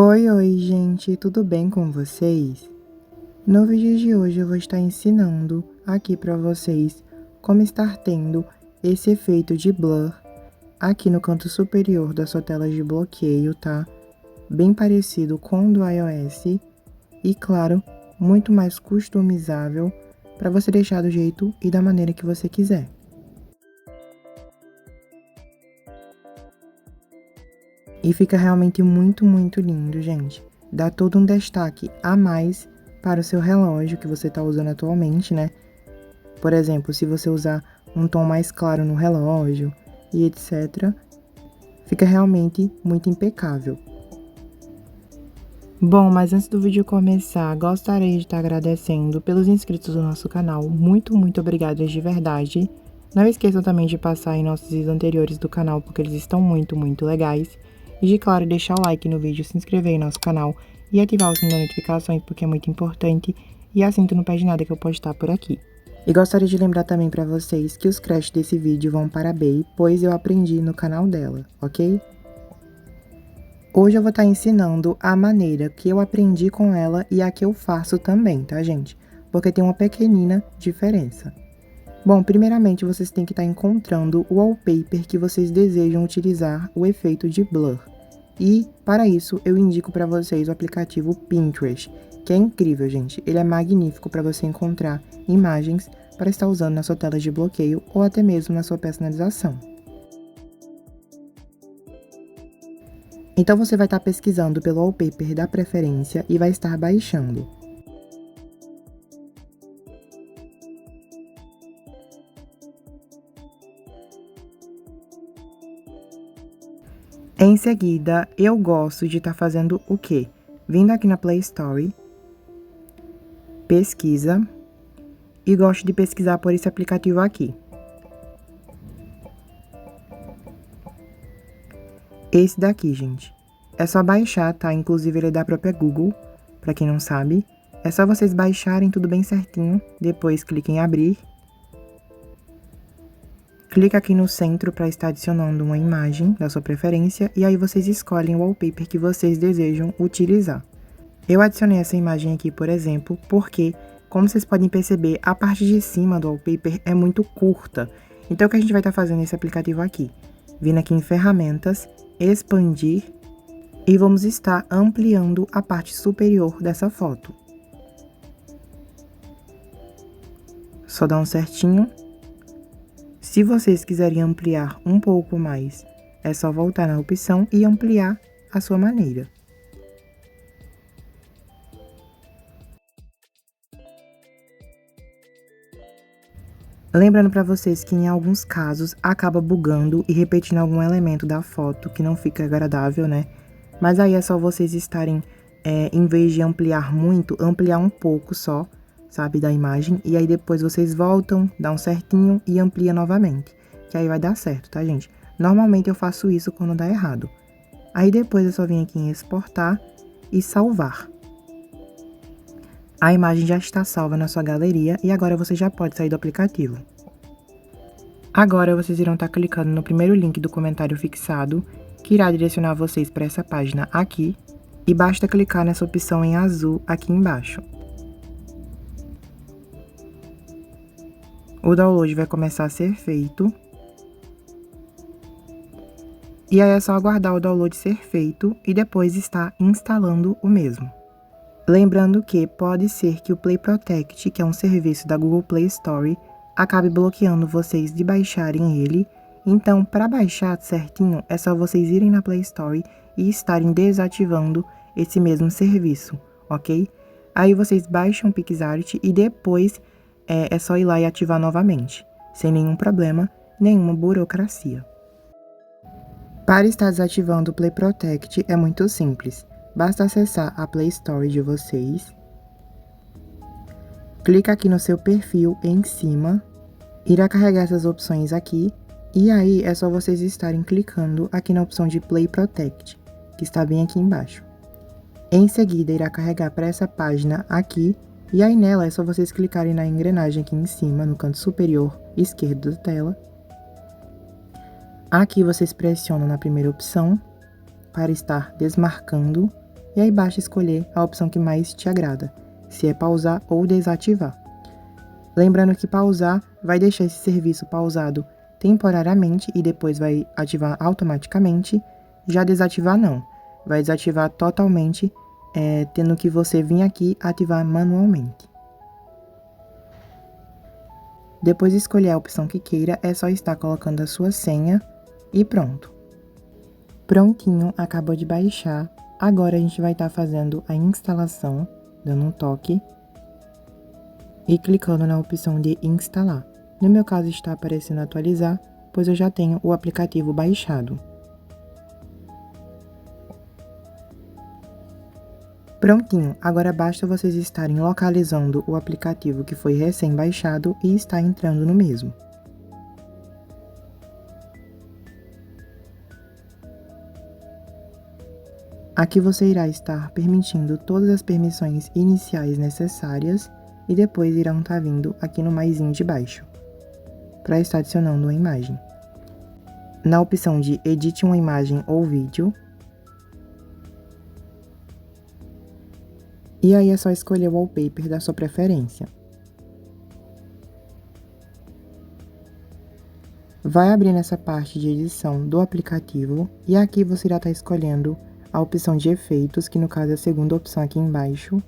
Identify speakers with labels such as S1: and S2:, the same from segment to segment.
S1: Oi, gente, tudo bem com vocês? No vídeo de hoje eu vou estar ensinando aqui para vocês como estar tendo esse efeito de blur aqui no canto superior da sua tela de bloqueio, tá? Bem parecido com o do iOS e, claro, muito mais customizável para você deixar do jeito e da maneira que você quiser. E fica realmente muito lindo, gente. Dá todo um destaque a mais para o seu relógio que você está usando atualmente, né? Por exemplo, se você usar um tom mais claro no relógio e etc., fica realmente muito impecável. Bom, mas antes do vídeo começar, gostaria de estar agradecendo pelos inscritos do nosso canal. Muito obrigada de verdade. Não esqueçam também de passar em nossos vídeos anteriores do canal, porque eles estão muito legais. E de claro, deixar o like no vídeo, se inscrever em nosso canal e ativar o sininho das notificações, porque é muito importante. E assim tu não perde nada que eu postar por aqui. E gostaria de lembrar também para vocês que os créditos desse vídeo vão para a Bey, pois eu aprendi no canal dela, ok? Hoje eu vou estar ensinando a maneira que eu aprendi com ela e a que eu faço também, tá, gente? Porque tem uma pequenina diferença. Bom, primeiramente vocês têm que estar encontrando o wallpaper que vocês desejam utilizar o efeito de blur. E, para isso, eu indico para vocês o aplicativo Pinterest, que é incrível, gente. Ele é magnífico para você encontrar imagens para estar usando na sua tela de bloqueio ou até mesmo na sua personalização. Então, você vai estar pesquisando pelo wallpaper da preferência e vai estar baixando. Em seguida, eu gosto de estar fazendo o quê? Vindo aqui na Play Store, pesquisa, e gosto de pesquisar por esse aplicativo aqui. Esse daqui, gente. É só baixar, tá? Inclusive ele é da própria Google, pra quem não sabe. É só vocês baixarem tudo bem certinho, depois clique em abrir. Clica aqui no centro para estar adicionando uma imagem da sua preferência e aí vocês escolhem o wallpaper que vocês desejam utilizar. Eu adicionei essa imagem aqui, por exemplo, porque, como vocês podem perceber, a parte de cima do wallpaper é muito curta. Então, o que a gente vai estar fazendo nesse aplicativo aqui? Vindo aqui em ferramentas, expandir e vamos estar ampliando a parte superior dessa foto. Só dá um certinho. Se vocês quiserem ampliar um pouco mais, é só voltar na opção e ampliar a sua maneira. Lembrando para vocês que em alguns casos acaba bugando e repetindo algum elemento da foto que não fica agradável, né? Mas aí é só vocês estarem, em vez de ampliar muito, ampliar um pouco só, sabe, da imagem. E aí depois vocês voltam, dá um certinho e amplia novamente. Que aí vai dar certo, tá, gente? Normalmente eu faço isso quando dá errado. Aí depois é só vir aqui em exportar e salvar. A imagem já está salva na sua galeria e agora você já pode sair do aplicativo. Agora vocês irão estar clicando no primeiro link do comentário fixado, que irá direcionar vocês para essa página aqui, e basta clicar nessa opção em azul aqui embaixo. O download vai começar a ser feito. E aí é só aguardar o download ser feito e depois estar instalando o mesmo. Lembrando que pode ser que o Play Protect, que é um serviço da Google Play Store, acabe bloqueando vocês de baixarem ele. Então, para baixar certinho, é só vocês irem na Play Store e estarem desativando esse mesmo serviço, ok? Aí vocês baixam o PixArt e depois é só ir lá e ativar novamente, sem nenhum problema, nenhuma burocracia. Para estar desativando o Play Protect é muito simples. Basta acessar a Play Store de vocês, clica aqui no seu perfil em cima, irá carregar essas opções aqui, e aí é só vocês estarem clicando aqui na opção de Play Protect, que está bem aqui embaixo. Em seguida, irá carregar para essa página aqui, e aí nela é só vocês clicarem na engrenagem aqui em cima, no canto superior esquerdo da tela. Aqui vocês pressionam na primeira opção, para estar desmarcando. E aí basta escolher a opção que mais te agrada, se é pausar ou desativar. Lembrando que pausar vai deixar esse serviço pausado temporariamente e depois vai ativar automaticamente. Já desativar não, vai desativar totalmente, tendo que você vir aqui ativar manualmente. Depois de escolher a opção que queira, é só estar colocando a sua senha e pronto. Prontinho, acabou de baixar. Agora a gente vai estar fazendo a instalação, dando um toque e clicando na opção de instalar. No meu caso está aparecendo atualizar, pois eu já tenho o aplicativo baixado. Prontinho, agora basta vocês estarem localizando o aplicativo que foi recém-baixado e estar entrando no mesmo. Aqui você irá estar permitindo todas as permissões iniciais necessárias e depois irão estar vindo aqui no maisinho de baixo, para estar adicionando uma imagem. Na opção de edite uma imagem ou vídeo, e aí é só escolher o wallpaper da sua preferência. Vai abrir nessa parte de edição do aplicativo e aqui você irá estar escolhendo a opção de efeitos, que no caso é a segunda opção aqui embaixo.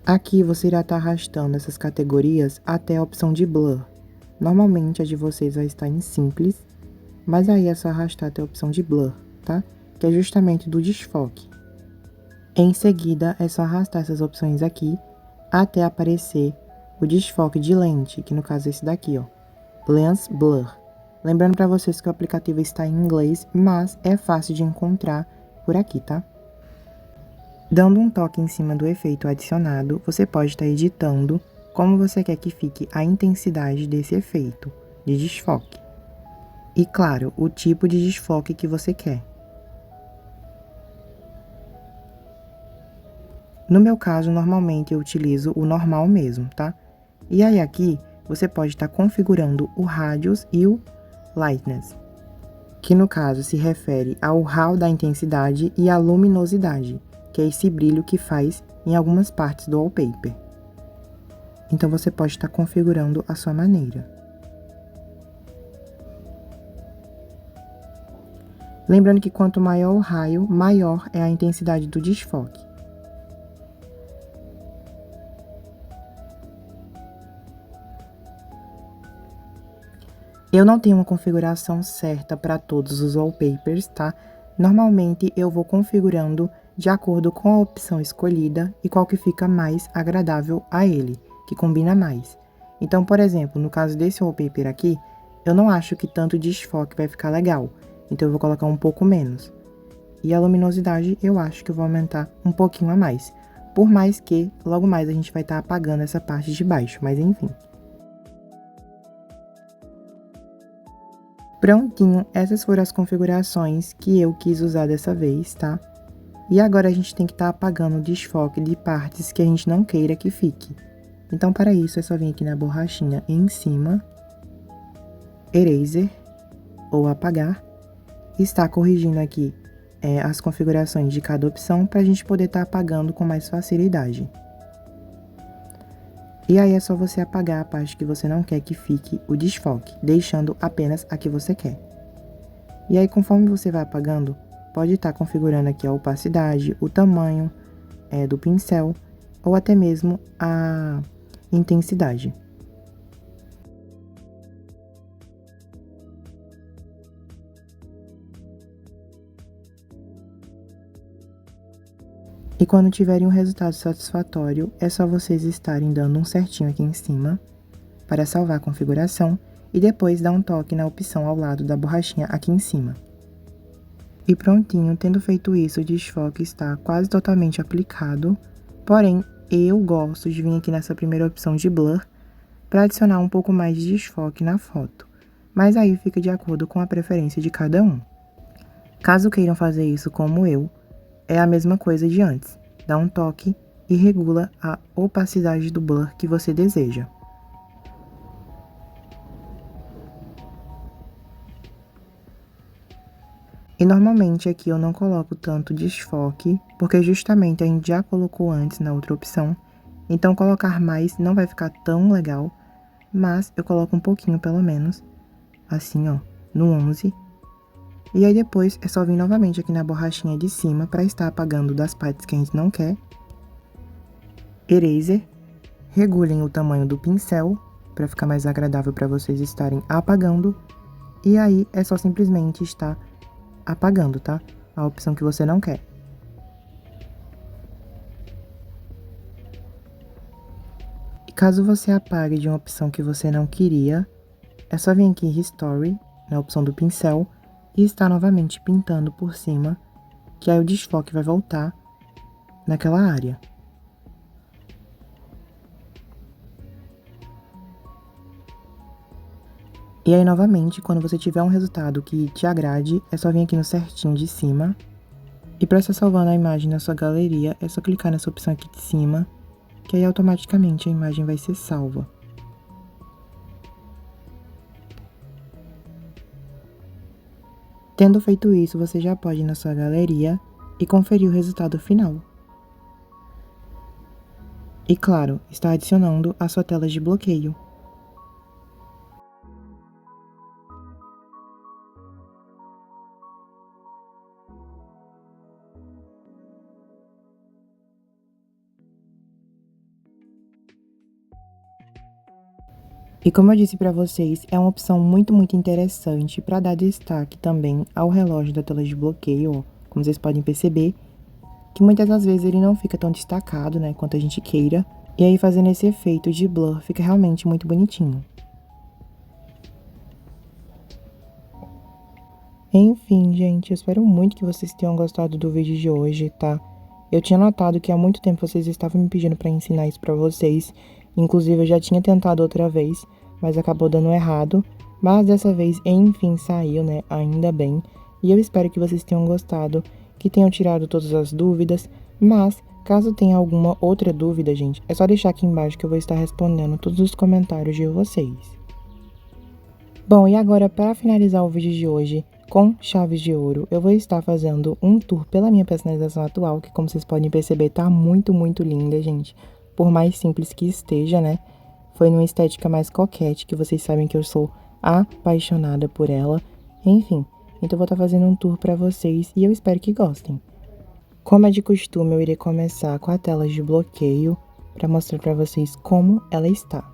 S1: Aqui você irá estar arrastando essas categorias até a opção de blur. Normalmente a de vocês vai estar em simples, mas aí é só arrastar até a opção de blur, tá? Que é justamente do desfoque. Em seguida é só arrastar essas opções aqui até aparecer o desfoque de lente, que no caso é esse daqui, ó, Lens Blur. Lembrando para vocês que o aplicativo está em inglês, mas é fácil de encontrar por aqui, tá? Dando um toque em cima do efeito adicionado, você pode estar editando como você quer que fique a intensidade desse efeito de desfoque. E claro, o tipo de desfoque que você quer. No meu caso, normalmente eu utilizo o normal mesmo, tá? E aí aqui, você pode estar configurando o Radius e o Lightness, que no caso se refere ao RAW da intensidade e à luminosidade, que é esse brilho que faz em algumas partes do wallpaper. Então você pode estar configurando a sua maneira. Lembrando que quanto maior o raio, maior é a intensidade do desfoque. Eu não tenho uma configuração certa para todos os wallpapers, tá? Normalmente eu vou configurando de acordo com a opção escolhida e qual que fica mais agradável a ele, que combina mais. Então, por exemplo, no caso desse wallpaper aqui, eu não acho que tanto desfoque vai ficar legal, então eu vou colocar um pouco menos. E a luminosidade eu acho que eu vou aumentar um pouquinho a mais, por mais que logo mais a gente vai estar apagando essa parte de baixo, mas enfim. Prontinho, essas foram as configurações que eu quis usar dessa vez, tá? E agora a gente tem que estar apagando o desfoque de partes que a gente não queira que fique. Então, para isso, é só vir aqui na borrachinha em cima, Eraser, ou apagar, e estar corrigindo aqui as configurações de cada opção para a gente poder estar apagando com mais facilidade. E aí é só você apagar a parte que você não quer que fique o desfoque, deixando apenas a que você quer. E aí, conforme você vai apagando, pode estar configurando aqui a opacidade, o tamanho do pincel, ou até mesmo a intensidade. E quando tiverem um resultado satisfatório, é só vocês estarem dando um certinho aqui em cima para salvar a configuração e depois dar um toque na opção ao lado da borrachinha aqui em cima. E prontinho, tendo feito isso, o desfoque está quase totalmente aplicado, porém eu gosto de vir aqui nessa primeira opção de blur para adicionar um pouco mais de desfoque na foto, mas aí fica de acordo com a preferência de cada um. Caso queiram fazer isso como eu, é a mesma coisa de antes, dá um toque e regula a opacidade do blur que você deseja. E normalmente aqui eu não coloco tanto desfoque, porque justamente a gente já colocou antes na outra opção. Então colocar mais não vai ficar tão legal, mas eu coloco um pouquinho pelo menos, assim ó, no 11. E aí depois é só vir novamente aqui na borrachinha de cima para estar apagando das partes que a gente não quer. Eraser. Regulem o tamanho do pincel para ficar mais agradável para vocês estarem apagando. E aí é só simplesmente estar apagando, tá? A opção que você não quer. E caso você apague de uma opção que você não queria, é só vir aqui em History, na opção do pincel, e estar novamente pintando por cima, que aí o desfoque vai voltar naquela área. E aí, novamente, quando você tiver um resultado que te agrade, é só vir aqui no certinho de cima. E para estar salvando a imagem na sua galeria, é só clicar nessa opção aqui de cima, que aí automaticamente a imagem vai ser salva. Tendo feito isso, você já pode ir na sua galeria e conferir o resultado final. E claro, está adicionando a sua tela de bloqueio. E como eu disse para vocês, é uma opção muito interessante para dar destaque também ao relógio da tela de bloqueio, ó, como vocês podem perceber, que muitas das vezes ele não fica tão destacado, né, quanto a gente queira, e aí fazendo esse efeito de blur fica realmente muito bonitinho. Enfim, gente, eu espero muito que vocês tenham gostado do vídeo de hoje, tá? Eu tinha notado que há muito tempo vocês estavam me pedindo para ensinar isso para vocês, inclusive eu já tinha tentado outra vez, mas acabou dando errado, mas dessa vez, enfim, saiu, né? Ainda bem. E eu espero que vocês tenham gostado, que tenham tirado todas as dúvidas, mas caso tenha alguma outra dúvida, gente, é só deixar aqui embaixo que eu vou estar respondendo todos os comentários de vocês. Bom, e agora para finalizar o vídeo de hoje, com chaves de ouro, eu vou estar fazendo um tour pela minha personalização atual, que como vocês podem perceber, tá muito linda, gente. Por mais simples que esteja, né? Foi numa estética mais coquete, que vocês sabem que eu sou apaixonada por ela. Enfim, então eu vou estar fazendo um tour para vocês e eu espero que gostem. Como é de costume, eu irei começar com a tela de bloqueio para mostrar para vocês como ela está.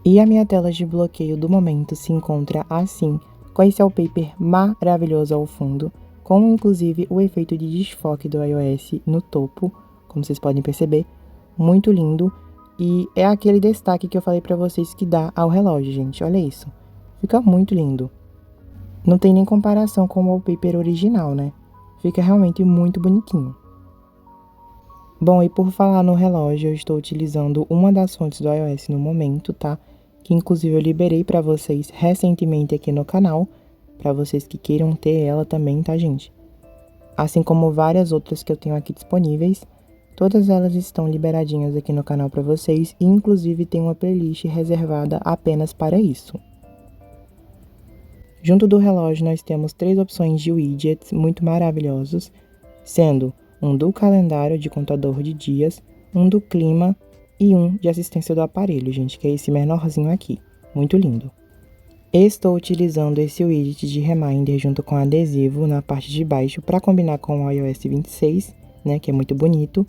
S1: E a minha tela de bloqueio do momento se encontra assim, com esse wallpaper maravilhoso ao fundo, com inclusive o efeito de desfoque do iOS no topo, como vocês podem perceber, muito lindo. E é aquele destaque que eu falei pra vocês que dá ao relógio, gente, olha isso. Fica muito lindo. Não tem nem comparação com o wallpaper original, né? Fica realmente muito bonitinho. Bom, e por falar no relógio, eu estou utilizando uma das fontes do iOS no momento, tá? Que inclusive eu liberei pra vocês recentemente aqui no canal, para vocês que queiram ter ela também, tá, gente? Assim como várias outras que eu tenho aqui disponíveis, todas elas estão liberadinhas aqui no canal para vocês, e inclusive tem uma playlist reservada apenas para isso. Junto do relógio nós temos 3 opções de widgets muito maravilhosos, sendo um do calendário de contador de dias, um do clima e um de assistência do aparelho, gente, que é esse menorzinho aqui, muito lindo. Estou utilizando esse widget de reminder junto com adesivo na parte de baixo para combinar com o iOS 26, né, que é muito bonito.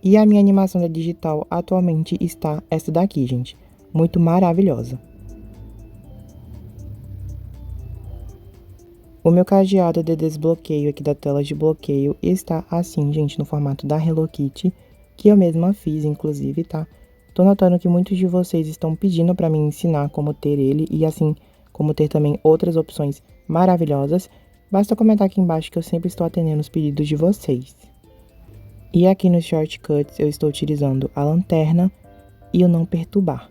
S1: E a minha animação da digital atualmente está essa daqui, gente, muito maravilhosa. O meu cadeado de desbloqueio aqui da tela de bloqueio está assim, gente, no formato da Hello Kitty, que eu mesma fiz, inclusive, tá? Tô notando que muitos de vocês estão pedindo para me ensinar como ter ele e assim como ter também outras opções maravilhosas. Basta comentar aqui embaixo que eu sempre estou atendendo os pedidos de vocês. E aqui nos shortcuts eu estou utilizando a lanterna e o não perturbar.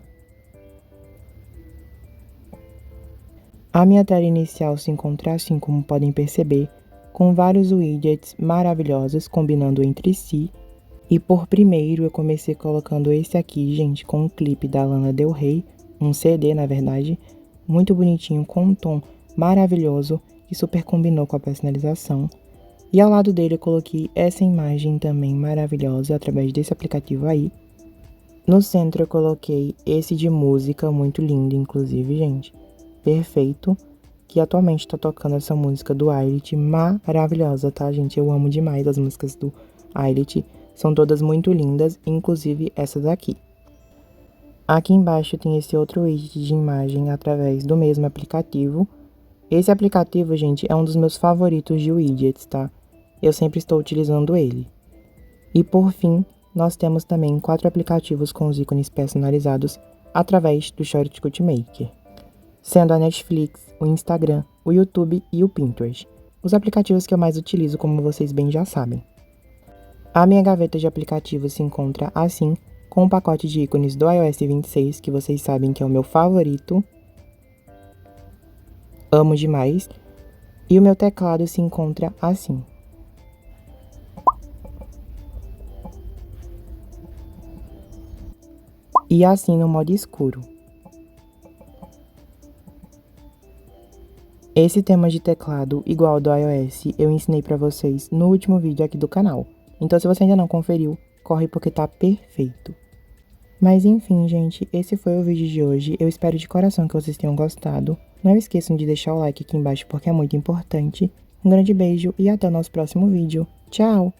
S1: A minha tela inicial se encontra assim, como podem perceber, com vários widgets maravilhosos combinando entre si. E por primeiro eu comecei colocando esse aqui, gente, com um clipe da Lana Del Rey, um CD, na verdade, muito bonitinho, com um tom maravilhoso, que super combinou com a personalização. E ao lado dele eu coloquei essa imagem também maravilhosa, através desse aplicativo aí. No centro eu coloquei esse de música, muito lindo, inclusive, gente. Perfeito. Que atualmente tá tocando essa música do Ailton, maravilhosa, tá, gente? Eu amo demais as músicas do Ailton. São todas muito lindas, inclusive essa daqui. Aqui embaixo tem esse outro widget de imagem através do mesmo aplicativo. Esse aplicativo, gente, é um dos meus favoritos de widgets, tá? Eu sempre estou utilizando ele. E por fim, nós temos também 4 aplicativos com os ícones personalizados através do Shortcut Maker, sendo a Netflix, o Instagram, o YouTube e o Pinterest. Os aplicativos que eu mais utilizo, como vocês bem já sabem. A minha gaveta de aplicativos se encontra assim, com o pacote de ícones do iOS 26, que vocês sabem que é o meu favorito. Amo demais. E o meu teclado se encontra assim. E assim no modo escuro. Esse tema de teclado, igual ao do iOS, eu ensinei pra vocês no último vídeo aqui do canal. Então, se você ainda não conferiu, corre porque tá perfeito. Mas enfim, gente, esse foi o vídeo de hoje. Eu espero de coração que vocês tenham gostado. Não esqueçam de deixar o like aqui embaixo porque é muito importante. Um grande beijo e até o nosso próximo vídeo. Tchau!